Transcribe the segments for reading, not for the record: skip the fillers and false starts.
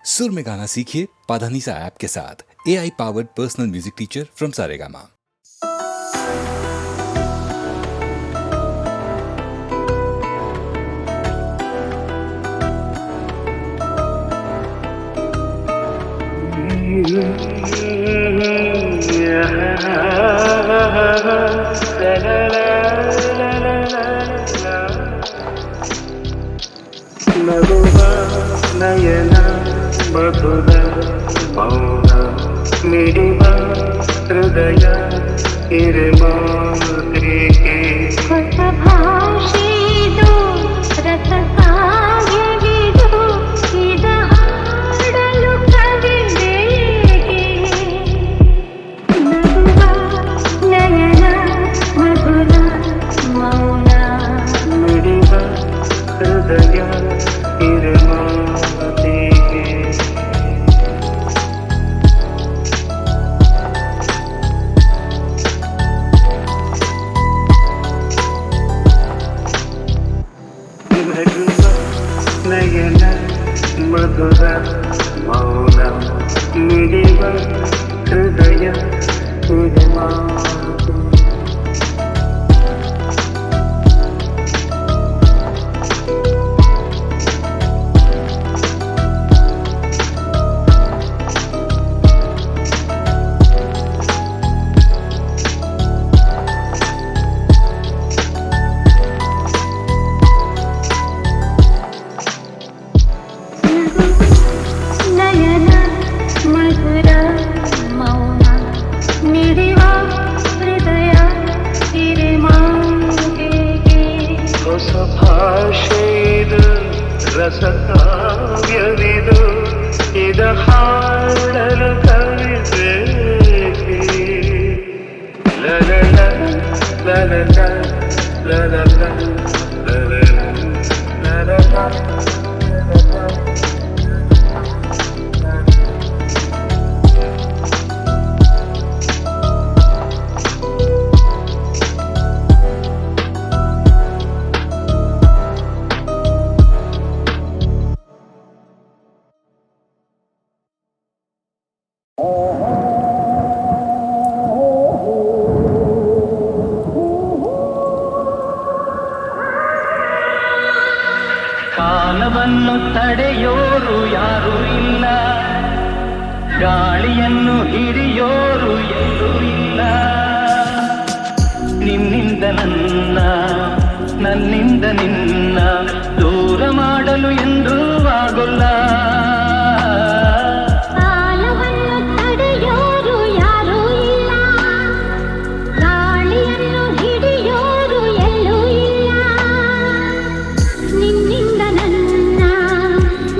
सुर में गाना सीखिए पाधानीसा ऐप के साथ। AI powered personal music teacher from Saregama. ನಗುವ ನಯನ ಮಧುರ ಮೌನ ಮಿಡಿವ ಹೃದಯ ಹಿರಿಮಾತ್ರಿಕೆ ಹೊಸ ಭಾಷೆದು ರಸ ಕಾವ್ಯವಿದು ಇದ ಹಾಡಲು ಕವಿದೇಕೆ ನಗುವ ನಯನ ಮಧುರ ಮೌನ ಮಿಡಿವ ಹೃದಯ ಹಿರಿಮಾತ್ರಿಕೆ ನಯನ ಮಧುರ ಮೌನ ಮಿಡಿವ ಹೃದಯ ಹಿರಿಮಾತ್ರಿಕೆ ನಯನ ಮಧುರ ಮೌನ ಮಿಡಿವ ಹೃದಯ ಹಿರಿಮಾತೆಗೆ ಹೊಸ ಭಾಷೆಯಿದು ರಸ ಕಾವ್ಯವಿದು ಇದ ಹಾಡಲು ಕವಿದೇಕೆ ಲಲಲ ಲಲಲ ಲಲಲ ಲಲಲ ಲಲಲ ಕಾಲವನ್ನು ತಡೆಯೋರು ಯಾರೂ ಇಲ್ಲ, ಗಾಳಿಯನ್ನು ಹಿಡಿಯೋರು ಎಲ್ಲೂ ಇಲ್ಲ. ನಿನ್ನಿಂದ ನನ್ನ, ನನ್ನಿಂದ ನಿನ್ನ ದೂರ ಮಾಡಲು ಎಂದೂ ಆಗೋಲ್ಲ. ಕಾಲವನ್ನು ತಡೆಯೋರು ಯಾರೂ ಇಲ್ಲ, ಗಾಳಿಯನ್ನು ಹಿಡಿಯೋರು ಎಲ್ಲೂ ಇಲ್ಲ. ನಿನ್ನಿಂದ ನನ್ನ,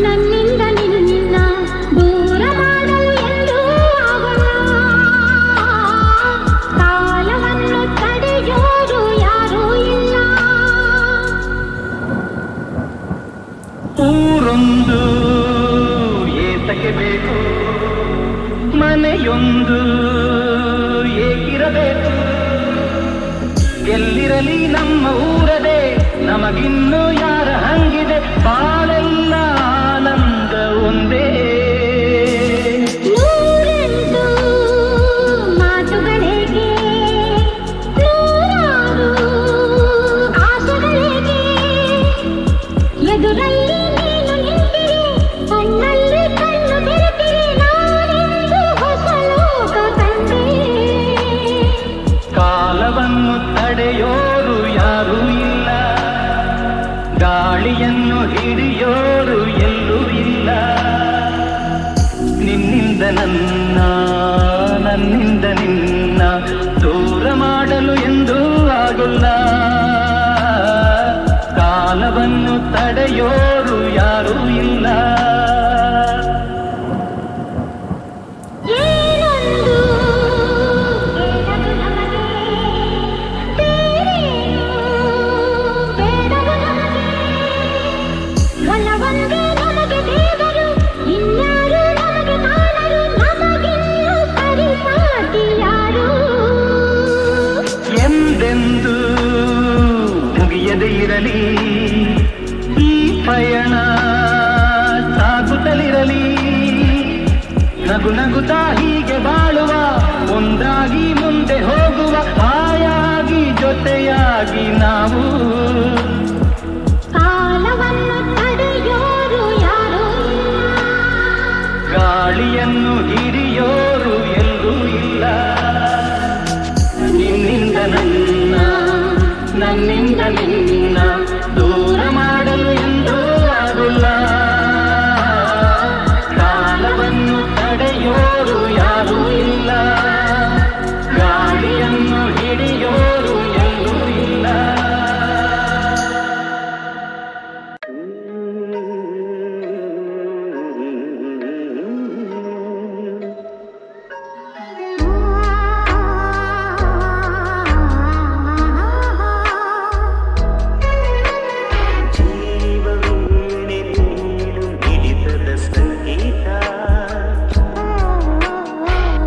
ನನ್ನಿಂದ ನಿನ್ನ ದೂರ ಮಾಡಲು ಎಂದೂ ಆಗೋಲ್ಲ. ಕಾಲವನ್ನು ತಡೆಯೋರು ಯಾರೂ ಇಲ್ಲ. ಊರೊಂದು ಏತಕ್ಕೆ ಬೇಕು, ಮನೆಯೊಂದು ಏಕಿರಬೇಕು. ಎಲ್ಲಿರಲಿ ನಮ್ಮ ಊರದೇ, ನಮಗಿನ್ನು ಯಾರ ಹಂಗಿದೆ. ಬಾಳೆಲ್ಲ ಆನಂದ ಒಂದೇ. ನೂರೆಂಟು ಮಾತುಗಳಿಗೆ, ನೂರಾರು ಆಸೆಗಳಿಗೆ, ಎದುರಲ್ಲಿ ನೀನು ನಿಂತಿರೆ, ಕಣ್ಣಲ್ಲಿ ಕಣ್ಣು ಬೆರೆತಿರೆ, ನಾನೆಂದು ಹೊಸ ಲೋಕ ಕಂಡೆ. ಕಾಲವನ್ನು ತಡೆಯೋರು ಯಾರೂ ಇಲ್ಲ, ಗಾಳಿಯನ್ನು ಹಿಡಿಯೋರು ಎಲ್ಲೂ ಇಲ್ಲ. ನಿನ್ನಿಂದ ನನ್ನ, ನನ್ನಿಂದ ನಿನ್ನ ದೂರ ಮಾಡಲು ಎಂದೂ ಆಗೋಲ್ಲ. ಕಾಲವನ್ನು ತಡೆಯೋರು ಯಾರೂ ಇಲ್ಲ. ಏನೊಂದು ಬೇಡದು ನಮಗೆ, ಬೇರೇನು ಬೇಡದು ನಮಗೆ. ಒಲವೊಂದೇ ನಮಗೆ ದೇವರು, ಇನ್ಯಾರು ನಮಗೆ ಕಾಣರು. ನಮಗಿನ್ನು ಪರಿಪಾಟಿ ಯಾರು? ಎಂದೆಂದೂ ಮುಗಿಯದೇ ಇರಲಿ ಈ ಪಯ ನಗುತ್ತಾ ಹೀಗೆ ಬಾಳುವ, ಒಂದಾಗಿ ಮುಂದೆ ಹೋಗುವ, ಹಾಯಾಗಿ ಜೊತೆಯಾಗಿ ನಾವು. ಕಾಲವನ್ನು ತಡೆಯೋರು ಯಾರೂ ಇಲ್ಲ, ಗಾಳಿಯನ್ನು ಹಿಡಿಯೋರು ಎಲ್ಲೂ ಇಲ್ಲ. ನಿನ್ನಿಂದ ನನ್ನ, ನನ್ನಿಂದ ನಿನ್ನ ದೂರ ಮಾಡಲು ಎಂದೂ ಆಗುಲ್ಲ. ಕಾಲವನ್ನು ತಡೆಯೋರು ಯಾರೂ ಇಲ್ಲ, ಗಾಳಿಯನ್ನು ಹಿಡಿಯೋರು ಎಲ್ಲೂ ಇಲ್ಲ.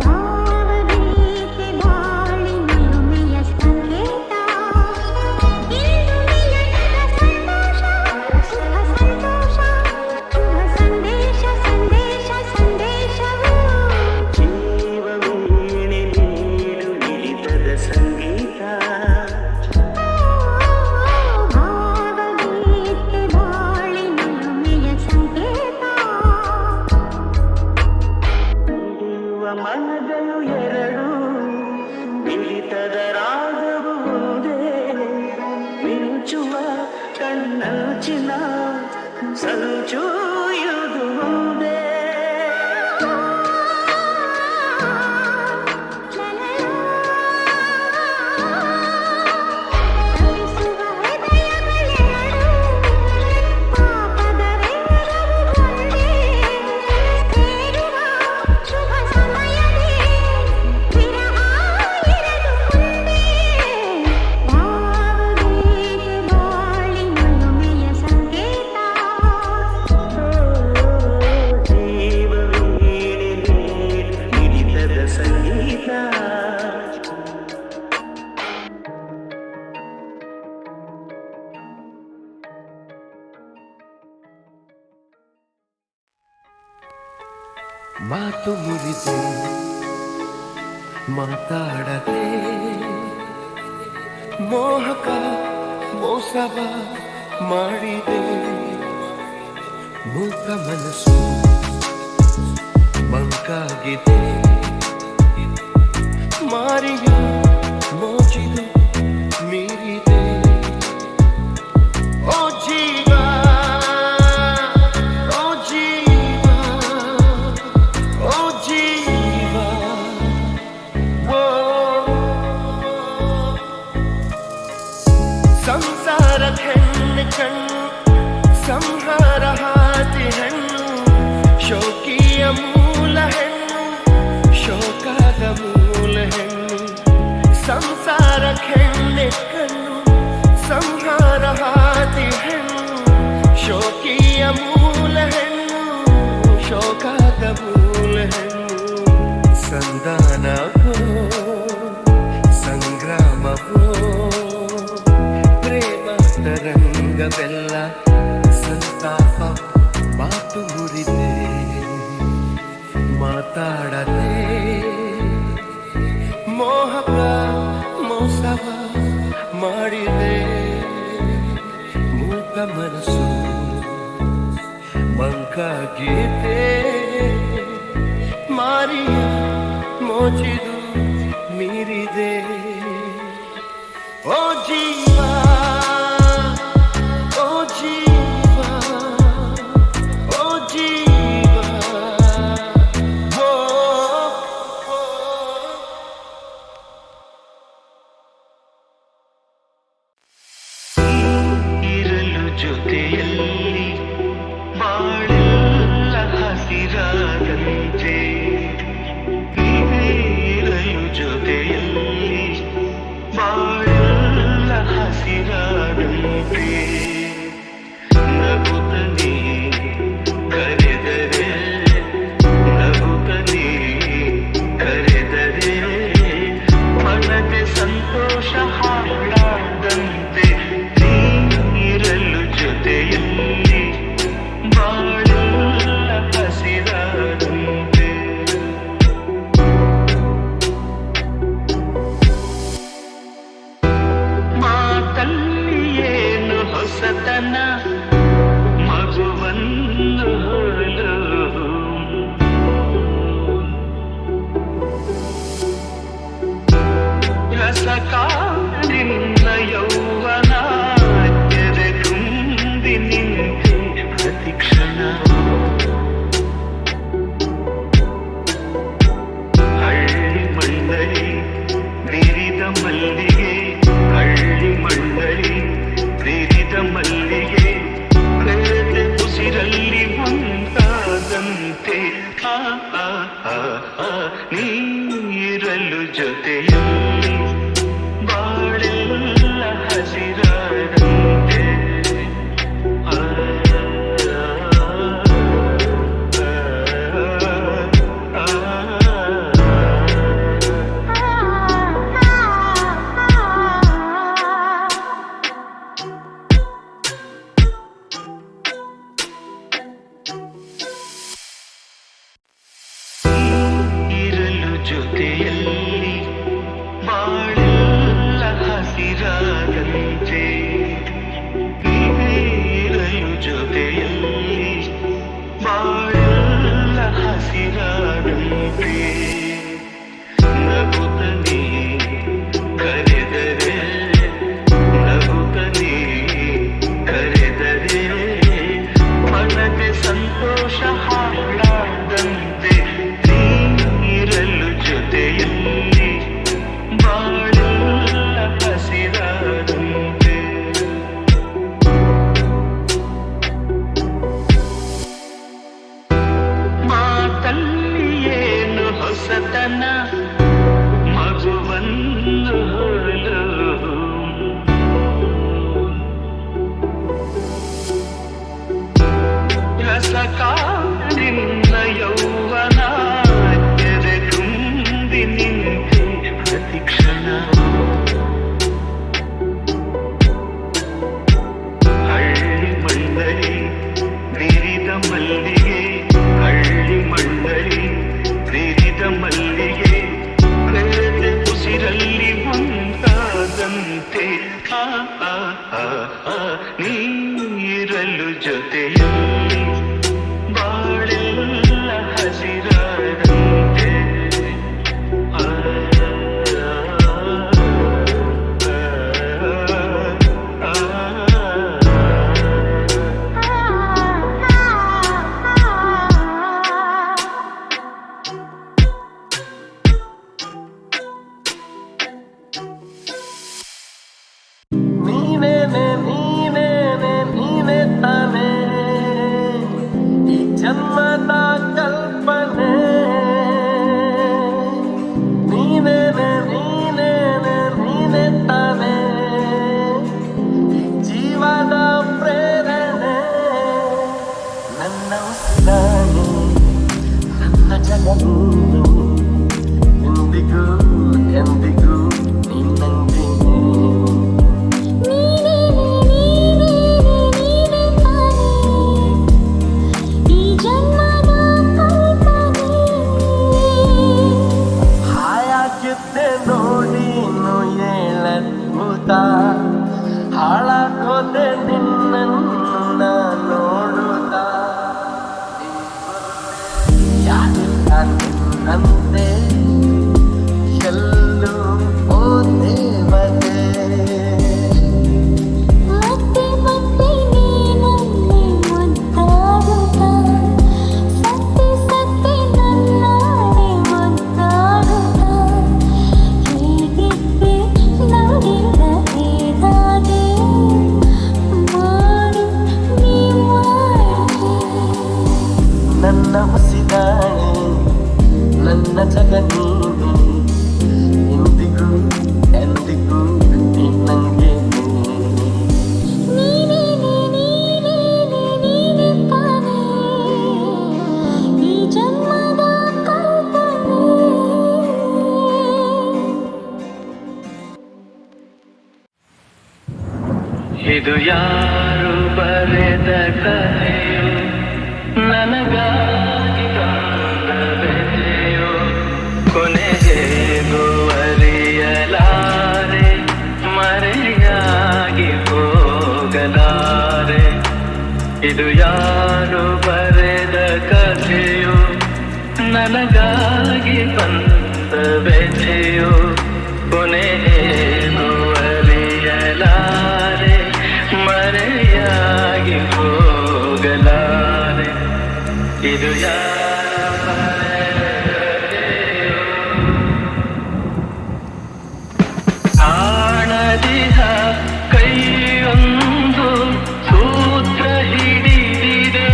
ಭಾವಗೀತೆ ಬಾಳಿನುಮೆಯ ಸಂಕೇತ. ಇಂದು ಮಿಲನದ ಸಂತೋಷ, ಸುಖ ಸಂತೋಷ, ಶುಭ ಸಂದೇಶ, ಸಂದೇಶ ಸಂದೇಶವು. ಜೀವವೀಣೆ ನೀಡು ಮಿಡಿತದ ಸಂಗೀತ. ಭಾವಗೀತೆ ಬಾಳಿನುಮೆಯ ಸಂಕೇತ. ಇಡುವ ಮನಗಳು ಎರಡು, ಮಿಡಿತದ ರಾಗವು ಒಂದೇ. ಮಿಂಚುವ ಕಣ್ಣಂಚಿನ ಸಂಚು ಇದು ಮುಂದೆ. ತಪಿಸುವ ಹೃದಯಗಳೆರಡು, ಪಾಪದ ರೇಗವು ಒಂದೇ. ಸೇರುವ ಶುಭ ಸಮಯದೇ, ವಿರಹ ಇರದು ಮುಂದೆ. ಭಾವಗೀತೆ ಬಾಳಿನುಮೆಯ ಸಂಕೇತ. ಜೀವವೀಣೆ ನೀಡು ಮಿಡಿತದ ಸಂಗೀತ. ಮಾತು ಮುರಿದು ಮಾತಾಡದೆ, ಮೋಹಕ ಮೋಸವ ಮಾಡಿದೆ. ಮೂಕ ಮನಸ್ಸು ಮಂಕಾಗಿದೆ, ಮಾರಿಯ ಮೋಜಿದು ಮೀರಿದೆ. ಓ ಜೀವ, ಓ ಜೀವ, ಓ ಜೀವ, ಓ ಸಂಸಾರ ಹೆಣ್ಣು ಕಣ್ಣು, ಸಂಹಾರ ಹಾದಿ ಹೆಣ್ಣು, ಶೋಕಿಯ ಮೂಲ ಹೆಣ್ಣು, ಶೋಕದ ಮೂಲ ಹೆಣ್ಣು. ಸಂಸಾರ ಹೆಣ್ಣೆ ಕಣ್ಣು, ಸಂಹಾರ ಹಾದಿ ಹೆಣ್ಣು, ಶೋಕಿಯ ಮೂಲ ಹೆಣ್ಣು, ಶೋಕದ ಮೂಲ ಹೆಣ್ಣು. ಸಂಧಾನವೋ ಸಂಗ್ರಾಮವೋ, ಪ್ರೇಮ ತರಂಗವೆಲ್ಲ ಸಂತಾಪ. ಮಾತು ಮುರಿದೆ ಮಾತಾಡದೆ, ಮೋಹಕ ಮೋಸವ ಮಾಡಿದೆ. ಮೂಕ ಮನಸ್ಸು ಮಂಕಾಗಿದೆ, ಮಾರಿಯ ಮೋಜಿದು ಮೀರಿದೆ. ಓ ಜೀವ, ಓ ಜೀವ, ಓ ಜೀವ, ಓ, ಓ. ಇರಲು ಜೊತೆಯಲ್ಲಿ ಬಾಳೆಲ್ಲ ಹಸಿರಾದಂತೆ, ಇರಲು ಜೊತೆಯಲ್ಲಿ ಆ, ಆ, ಆ, ಆ, ನೀರಲು ಜೊತೆಯಲ್ಲಿ ಬಾಳೆಲ್ಲ ಹಸಿರಾದಂತೆ ಆ, ಆ, ಆ, ಇರಲು ಜೊತೆಯಲ್ಲಿ ಬಾಳೆಲ್ಲ ಹಸಿರಾದಂತೆ ಇರಲು ಜೊತೆಯಲ್ಲಿ ಬಾಳೆಲ್ಲ ಹಸಿರಾದಂತೆ ನಗುತ್ತನೆ ಕರೆದರೆ ನಗುತ್ತನೆ ಕರೆದರೆ ಮನದೆ ಸಂತೋಷ ಹಾಡಾದಂತೆ ನೀರಲು ಜೊತೆಯಲ್ಲಿ ಬಾಳೆಲ್ಲ ಹಸಿರಾದಂತೆ ಮಾತಲ್ಲಿ ಏನು ಹೊಸತನ ಮಗುವನ್ನು ಹೊರಲು ರಸಕಾರಿನ ಯೌವನ ಎದೆ ತುಂಬಿ ನಿಂತೆ ಪ್ರತಿಕ್ಷಣ ಹಳ್ಳಿ ಮಣ್ಣಲಿ ಬಿರಿದ ಮಲ್ಲಿಗೆ ಹಳ್ಳಿ ಮಣ್ಣಲಿ ಬಿರಿದ ಮಲ್ಲಿಗೆ ಬೆಳೆದ ಉಸಿರಲ್ಲಿ ಒಂದಾದಂತೆ ಆ, ಆ, ಆ, ಆ, ನೀರಲು ಜೊತೆಯಲ್ಲಿ ಬಾಳೆಲ್ಲ ಹಸಿರಾದಂತೆ ಆ, ಆ, ಆ, ನೀನೇನೆ ನೀನೇನೆ ನೀನೆ ತಾನೇ ಈ ಜನ್ಮದ ಕಲ್ಪನೆ ನೀನೇನೆ ನೀನೇನೆ ನೀನೆ ತಾನೇ ಈ ಜೀವದ ಪ್ರೇರಣೆ ನನ್ನ ಉಸಿರಾಣೆ ನನ್ನ ಜಗನು ಎಂದಿಗೂ ಎಂದಿಗೂ ನೀನಂಗೆ ನೀನೇ ತಾನೇ ಈ ಜನ್ಮದ ಕಲ್ಪನೆ ಹಾಯಾಗಿದ್ದೆ ನೋಡಿ ಹೇಳದ್ಭುತ ಹಾಳಾಗೋದೆ ನಿನ್ನನ್ನು ನಾ ನೋಡುತ್ತ ಯಾರಿಲ್ಲ ನಿನ್ನಂತೆ ಎಲ್ಲೂ ಓ ದೇವತೆ ಮತ್ತೆ ಮತ್ತೆ ನೀನಲ್ಲಿ ಮುದ್ದಾಡುತ್ತಾ ಸತ್ತೆ ಸತ್ತೆ ನನ್ನಾಡೆ ಮುದ್ದಾಡುತ್ತಾ ಹೇಗಿದ್ದೆ ನೋಡಿದ ಹೇಗಾದೆ ಮಾಡು ನೀ ಮಾಡಿದೆ ನನ್ನ ಉಸಿರಾಣೆ ನನ್ನ ಜಗ ನೀನೆ ಎಂದಿಗೂ ಎಂದಿಗೂ ನಿನ್ನಂಗೆ ನೀನೇ ತಾನೇ ಈ ಜನ್ಮದ ಕಲ್ಪನೆ ಇದು ಯಾರು ಬರೆದ ಕಥೆಯೋ ನನಗಾಗಿ ಬಂದ ಬೆಲೆಯೋ ಕೊನೆಗೆ ಅರಿಯಲಾರೆ ಮರೆಯಾಗಿ ಹೋಗಲಾರೆ ಇದು ಯಾರು ಬರೆದ ಕಥೆಯೋ ನನಗಾಗಿ ಬಂದ ಬೆಲೆಯೋ ಕೊನೆಗೆ ಅರಿಯಲಾರೆ ಮರೆಯಾಗಿ ಹೋಗಲಾರೆ ಇದು ಕಾಣದಿಹ ಕೈಯೊಂದು ಸೂತ್ರ ಹಿಡಿದಿದೆ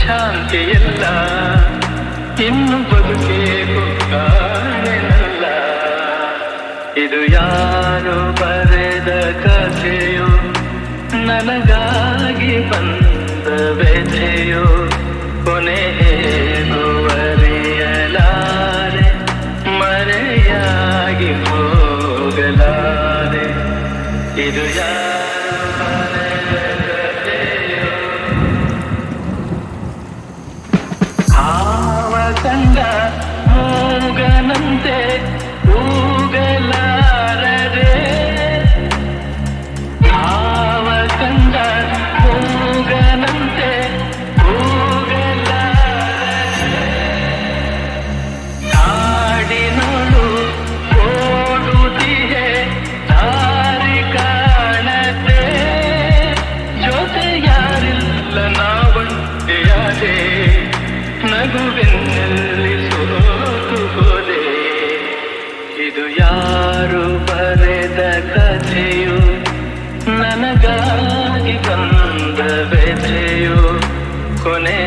ಶಾಂತಿ ಎಲ್ಲ ಇನ್ನು ಬದುಕೇಕು ಕಾಣೆನಲ್ಲ. ಇದು ಯಾರು ಬರೆದ ಕಥೆಯೋ, ನನಗಾಗಿ ಬಂದ ವ್ಯಥೆಯೋ, ಕೊನೆ ಹೇಗೂ ಅರಿಯಲಾರೆ, ಮರೆಯಾಗಿ ಹೋಗಲಾರೆ. ಇದು ಯಾರು ಬರೆದ ಕಥೆಯೋ. ಹಾವ ಕಂಡ ಮೂಗನಂತೆ ಕೂಗಲಾರದೆ, ಹಾವ ಕಂಡ ಮೂಗನಂತೆ ಕೂಗಲಾರದೆ, ಕಾಡಿನೋಳು ಓಡುತ್ತಿದೆ ದಾರಿ ಕಾಣದೆ, ಜೊತೆ ಯಾರಿಲ್ಲ ನಾವಂತೆಯಾದೆ, ನಗುವೆನ್ನಲ್ಲಿ ಸೋತು ಹೋದೆ. ಇದು ಯಾರು ಬರೆದ ಕಥೆಯೋ, ನನಗಾಗಿ ಬಂದ ವ್ಯಥೆಯೋ, ಕೊನೆ